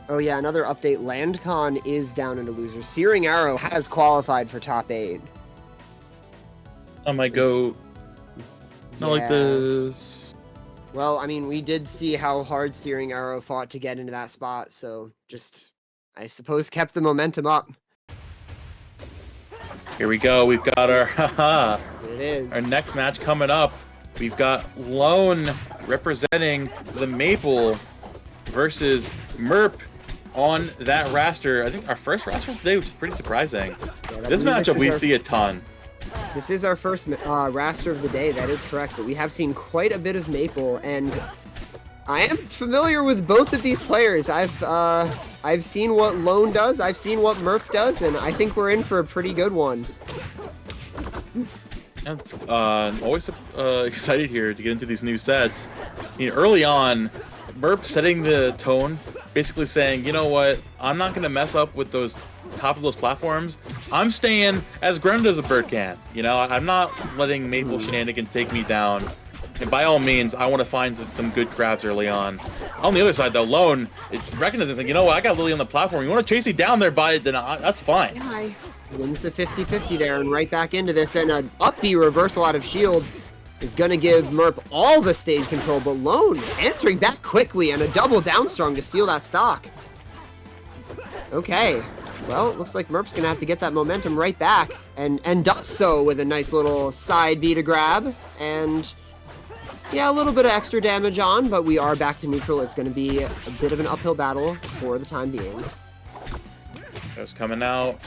Oh yeah, another update. LandCon is down into losers. Searing Arrow has qualified for top 8. I might go not like this. Well, I mean, we did see how hard Searing Arrow fought to get into that spot, so just, I suppose, kept the momentum up. Here we go. We've got our It is. Our next match coming up. We've got Lone representing the Maypul versus Merp on that Wrastor. I think our first Wrastor today, which is pretty surprising. Yeah, this matchup we see a ton. This is our first Wrastor of the day, that is correct, but we have seen quite a bit of Maypul, and I am familiar with both of these players. I've seen what Lone does, I've seen what Merp does, and I think we're in for a pretty good one. I'm always excited here to get into these new sets. You know, early on, Merp setting the tone, basically saying, you know what, I'm not going to mess up with those top of those platforms. I'm staying as grounded as a bird can. You know, I'm not letting Maypul shenanigans take me down. And by all means, I want to find some good grabs early on. On the other side, though, Lone is recognizing, you know what, I got Lily on the platform. You want to chase me down there by it, then that's fine. Yeah, wins the 50-50 there and right back into this. And an up B reversal out of shield is going to give Merp all the stage control, but Lone answering back quickly and a double down strong to seal that stock. Okay. Well, it looks like Merp's going to have to get that momentum right back, and does so with a nice little side B to grab, and yeah, a little bit of extra damage on, but we are back to neutral. It's going to be a bit of an uphill battle for the time being. There's coming out.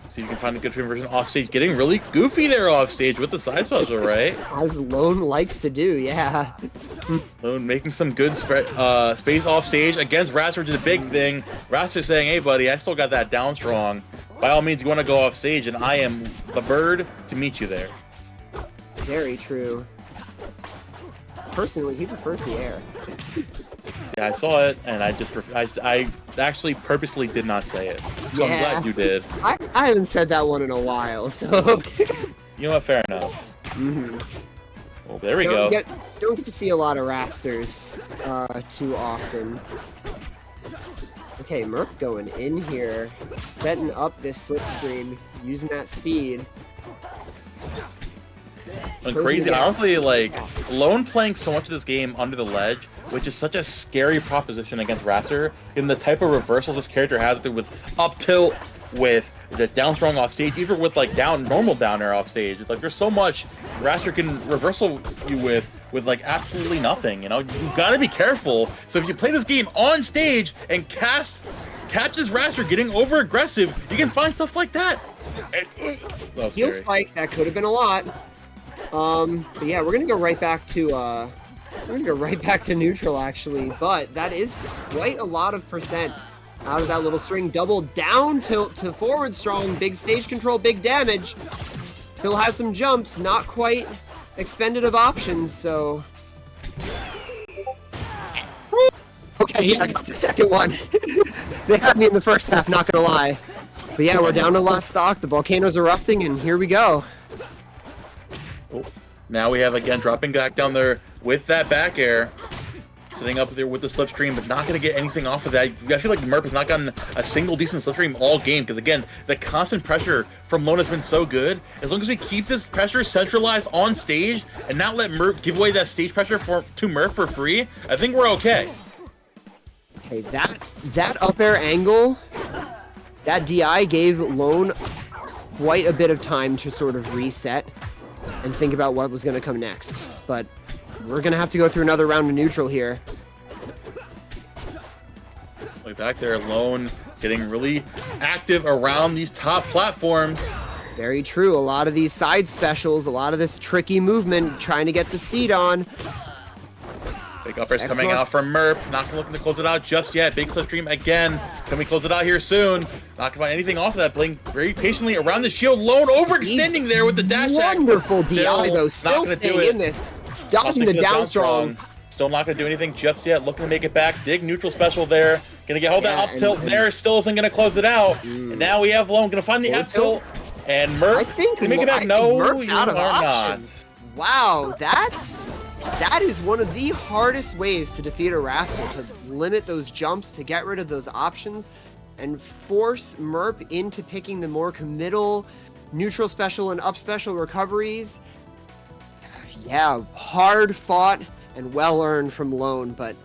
See if you can find a good version off stage. Getting really goofy there off stage with the side special, right? As Lone likes to do, yeah. Lone making some good space off stage against Wrastor, which is a big thing. Wrastor saying, hey buddy, I still got that down strong. By all means, you want to go off stage, and I am the bird to meet you there. Very true. Personally, he prefers the air. See, I saw it, and I actually purposely did not say it. So yeah. I'm glad you did. I haven't said that one in a while, so... You know what? Fair enough. Well, there we go. Don't get to see a lot of Wrastors too often. Okay, Merp going in here, setting up this slipstream, using that speed. And crazy, honestly, like, Lone playing so much of this game under the ledge, which is such a scary proposition against Wrastor, in the type of reversals this character has with up tilt, with the down strong off stage, even with like normal down air off stage. It's like there's so much Wrastor can reversal you with like absolutely nothing, you know? You gotta be careful. So if you play this game on stage and catches Wrastor getting over aggressive, you can find stuff like that. Heel spike, that could have been a lot. But yeah, we're gonna go right back to neutral actually, but that is quite a lot of percent out of that little string. Double down tilt to forward strong, big stage control, big damage. Still has some jumps, not quite expended of options, so... Okay, yeah, I got the second one. They had me in the first half, not gonna lie. But yeah, we're down to last stock, the volcano's erupting, and here we go. Oh. Now we have, again, dropping back down there with that back air. Sitting up there with the slipstream, but not going to get anything off of that. I feel like Merp has not gotten a single decent slipstream all game, because, again, the constant pressure from Lone has been so good. As long as we keep this pressure centralized on stage and not let Merp give away that stage pressure to Merp for free, I think we're okay. Okay, that up air angle, that DI gave Lone quite a bit of time to sort of reset and think about what was going to come next. But we're going to have to go through another round of neutral here. Way back there, Lone getting really active around these top platforms. Very true. A lot of these side specials, a lot of this tricky movement, trying to get the seat on. Big uppers coming out from Merp. Not looking to close it out just yet. Big slipstream again. Can we close it out here soon? Not gonna find anything off of that. Playing very patiently around the shield. Lone overextending there with the dash attack. Wonderful DI though. Still staying in this. Dodging the down strong. Still not gonna do anything just yet. Looking to make it back. Dig neutral special there. Gonna get hold that up tilt there. Still isn't gonna close it out. And now we have Lone gonna find the up tilt. And Merp, I think can make it back. No, Merp's you out of are options. not. Wow, that's that is one of the hardest ways to defeat a Wrastor, to limit those jumps, to get rid of those options, and force Merp into picking the more committal, neutral special and up special recoveries. Yeah, hard fought and well earned from Lone, but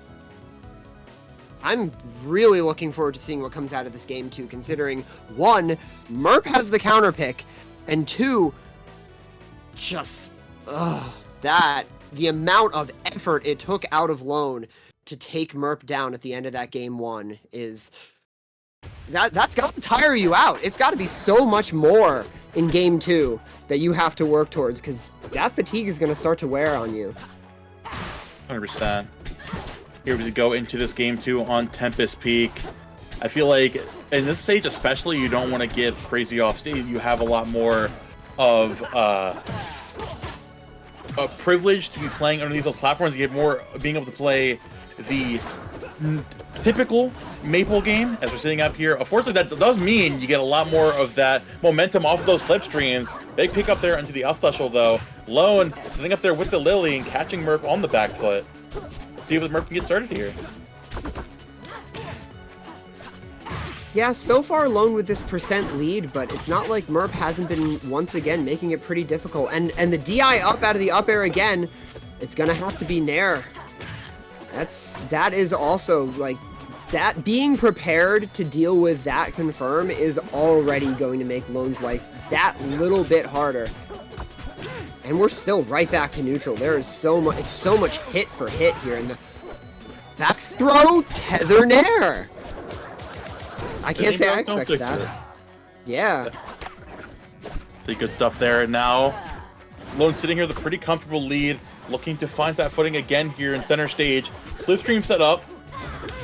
I'm really looking forward to seeing what comes out of this game too, considering one, Merp has the counter pick, and two, just the amount of effort it took out of Lone to take Merp down at the end of that game one is that's got to tire you out. It's got to be so much more in game two that you have to work towards, because that fatigue is going to start to wear on you. 100%. Here we go into this game two on Tempest Peak. I feel like in this stage especially, you don't want to get crazy off stage. You have a lot more of a privilege to be playing underneath those platforms. You get more being able to play the typical Maypul game as we're sitting up here. Unfortunately, that does mean you get a lot more of that momentum off of those slipstreams. Big pick up there into the up special though. Lone sitting up there with the Lily and catching Merp on the back foot. Let's see if Merp can get started here. Yeah, so far Lone with this percent lead, but it's not like Merp hasn't been once again making it pretty difficult. And the DI up out of the up air again, it's gonna have to be Nair. That is also like that being prepared to deal with that confirm is already going to make Lone's life that little bit harder. And we're still right back to neutral. There is so much hit for hit here in the back throw tether Nair. I can't say I expected that. Yeah. Pretty good stuff there. Now, Lone sitting here with a pretty comfortable lead, looking to find that footing again here in center stage. Slipstream set up.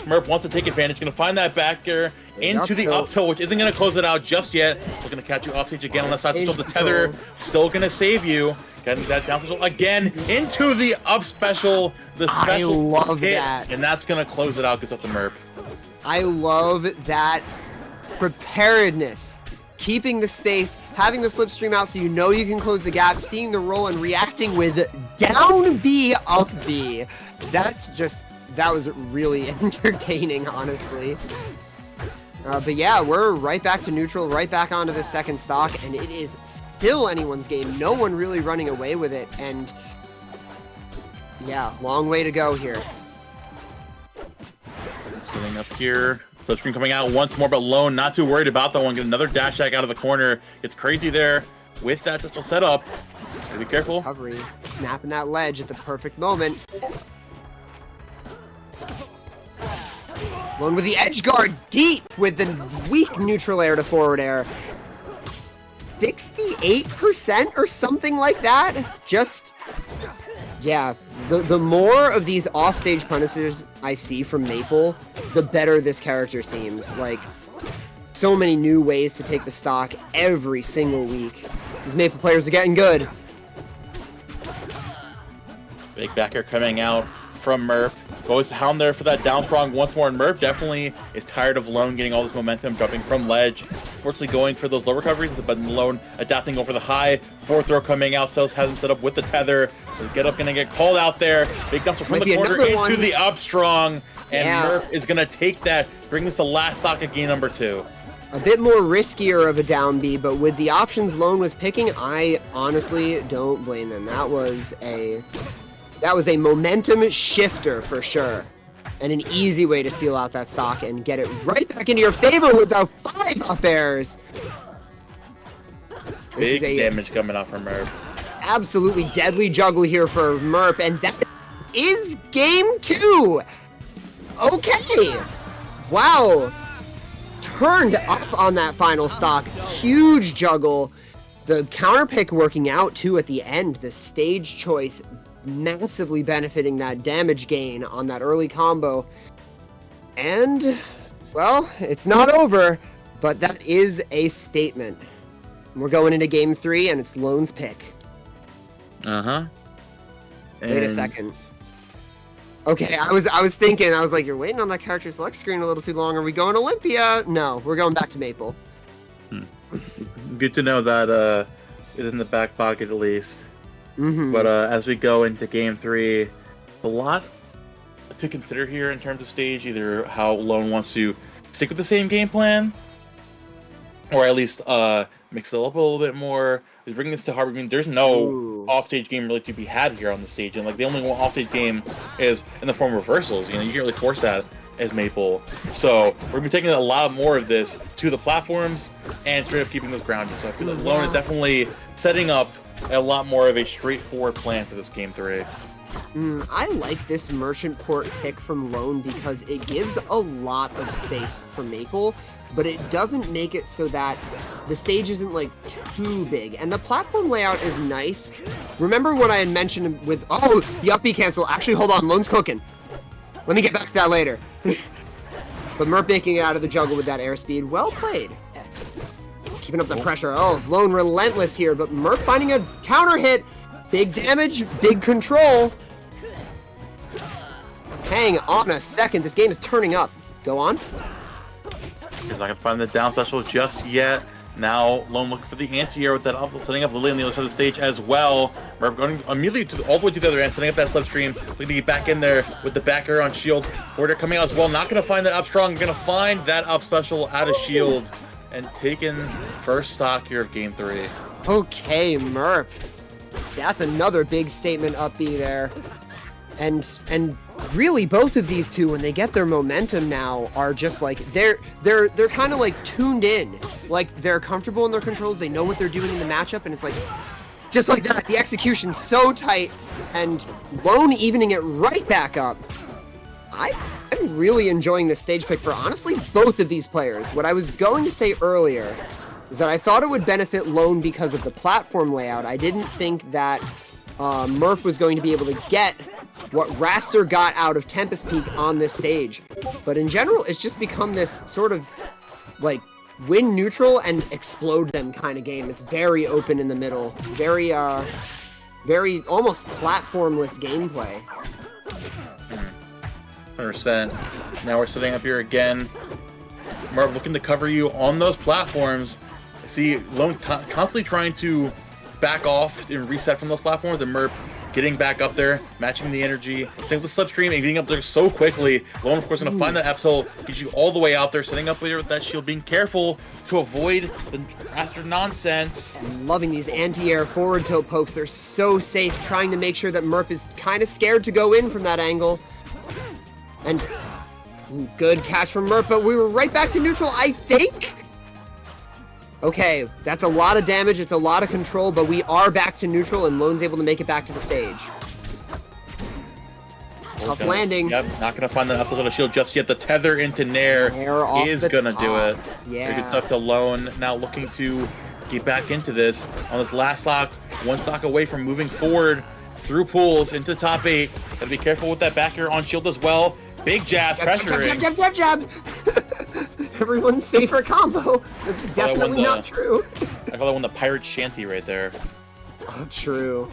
Merp wants to take advantage. Going to find that back air into the up tilt, which isn't going to close it out just yet. We're going to catch you off stage again on the side special. The tether still going to save you. Getting that down special again into the up special. The special I love hit, that. and that's going to close it out. Gets up to Merp. I love that preparedness. Keeping the space, having the slipstream out so you know you can close the gap, seeing the roll and reacting with down B, up B. That was really entertaining, honestly. But yeah, we're right back to neutral, right back onto the second stock, and it is still anyone's game. No one really running away with it, and yeah, long way to go here. Sitting up here, slipstream coming out once more, but Lone not too worried about that one. Get another dash attack out of the corner. It's crazy there with that special setup. Be careful. Recovery, snapping that ledge at the perfect moment. Lone with the edge guard deep with the weak neutral air to forward air. 68% or something like that. Just, yeah. The more of these offstage punishers I see from Maypul, the better this character seems. Like, so many new ways to take the stock every single week. These Maypul players are getting good. Big back air coming out from Merp. Goes down there for that down sprong once more, and Merp definitely is tired of Lone getting all this momentum, jumping from ledge. Fortunately going for those low recoveries, but Lone adapting over the high. Fourth throw coming out, Sales hasn't set up with the tether. The get up gonna get called out there. Big guster from the corner into the up strong, and Merp is gonna take that, bring this to last stock of game number 2. A bit more riskier of a down B, but with the options Lone was picking, I honestly don't blame them. That was a momentum shifter for sure, and an easy way to seal out that stock and get it right back into your favor with the 5 up airs. Big damage coming out from Merp. Absolutely deadly juggle here for Merp, and that is game 2. Okay. Wow. Turned up on that final stock. Huge juggle. The counter pick working out too at the end. The stage choice massively benefiting that damage gain on that early combo. And, well, it's not over, but that is a statement. We're going into game 3, and it's Lone's pick. Uh-huh. Wait a second. Okay, I was thinking, I was like, you're waiting on that character select screen a little too long. Are we going Olympia? No, we're going back to Maypul. Good to know that it's in the back pocket at least. But as we go into game 3, a lot to consider here in terms of stage, either how Lone wants to stick with the same game plan, or at least mix it up a little bit more. They bring this to hard. I mean, there's no offstage game really to be had here on the stage, and like the only one offstage game is in the form of reversals. You know, you can't really force that as Maypul. So we're gonna be taking a lot more of this to the platforms and straight up keeping this grounded. So I feel like Lone is definitely setting up a lot more of a straightforward plan for this game 3. I like this merchant port pick from Lone because it gives a lot of space for Maypul, but it doesn't make it so that the stage isn't like too big. And the platform layout is nice. Remember what I had mentioned with, the up B cancel. Actually, hold on, Lone's cooking. Let me get back to that later. But Merp making it out of the jungle with that airspeed. Well played. Keeping up the pressure. Oh, Lone relentless here, but Merp finding a counter hit. Big damage, big control. Hang on a second. This game is turning up. Go on. He's not going to find the down special just yet. Now, Lone looking for the anti-air with that up, setting up Lily on the other side of the stage as well. Merp going immediately all the way to the other end, setting up that slipstream. Looking to get back in there with the back air on shield. Forwarder coming out as well. Not going to find that up strong. Going to find that up special out of shield. And taking first stock here of game 3. Okay, Merp. That's another big statement up B there. And really both of these two, when they get their momentum now, are just like they're kind of like tuned in. Like they're comfortable in their controls, they know what they're doing in the matchup, and it's like just like that, the execution's so tight, and Lone evening it right back up. I'm really enjoying this stage pick for honestly both of these players. What I was going to say earlier is that I thought it would benefit Lone because of the platform layout. I didn't think that Merp was going to be able to get what Wrastor got out of Tempest Peak on this stage. But in general, it's just become this sort of like win neutral and explode them kind of game. It's very open in the middle. Very almost platformless gameplay. 100%. Now we're setting up here again. Merp looking to cover you on those platforms. See Lone constantly trying to back off and reset from those platforms, and Merp getting back up there, matching the energy, same with the slipstream, and getting up there so quickly. Lone, of course, going to find that F-tilt, get you all the way out there, setting up here with that shield, being careful to avoid the Wrastor nonsense. I'm loving these anti-air forward tilt pokes. They're so safe, trying to make sure that Merp is kind of scared to go in from that angle. And good catch from Merp, but we were right back to neutral, I think? Okay, that's a lot of damage, it's a lot of control, but we are back to neutral, and Lone's able to make it back to the stage. Tough landing. Yep, not going to find the enough little shield just yet. The tether into Nair is going to do it. Yeah. Very good stuff to Lone. Now looking to get back into this on this last stock. One stock away from moving forward through pools into the top 8. Gotta be careful with that back air on shield as well. Big jab, pressuring. Jab. Everyone's favorite combo. That's definitely not true. I call that one the pirate shanty right there. Oh, true.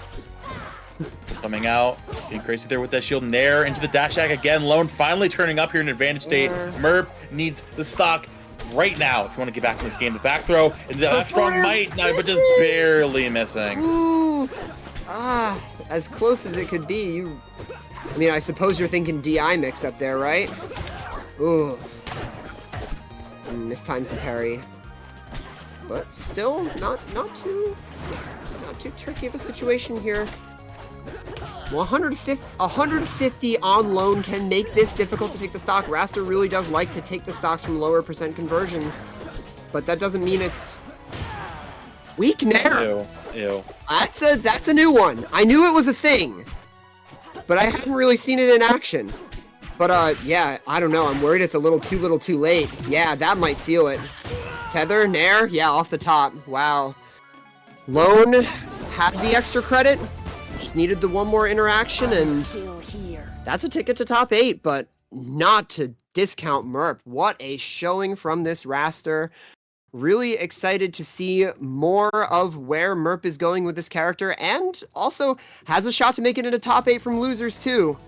Coming out, being crazy there with that shield. Nair into the dash attack again. Lone finally turning up here in advantage state. Merp needs the stock right now if you want to get back in this game. The back throw and the strong might, but just barely missing. Ooh. As close as it could be. I mean, I suppose you're thinking DI mix up there, right? Ooh. Mistimes the parry. But still, not too tricky of a situation here. 150 on Lone can make this difficult to take the stock. Wrastor really does like to take the stocks from lower percent conversions, but that doesn't mean it's weak Nair. Ew. That's a new one. I knew it was a thing, but I hadn't really seen it in action. But yeah, I don't know. I'm worried it's a little too late. Yeah, that might seal it. Tether, Nair, yeah, off the top. Wow. Lone had the extra credit. Just needed the one more interaction, and that's a ticket to top 8, but not to discount Merp. What a showing from this Wrastor. Really excited to see more of where Merp is going with this character, and also has a shot to make it into top 8 from losers too.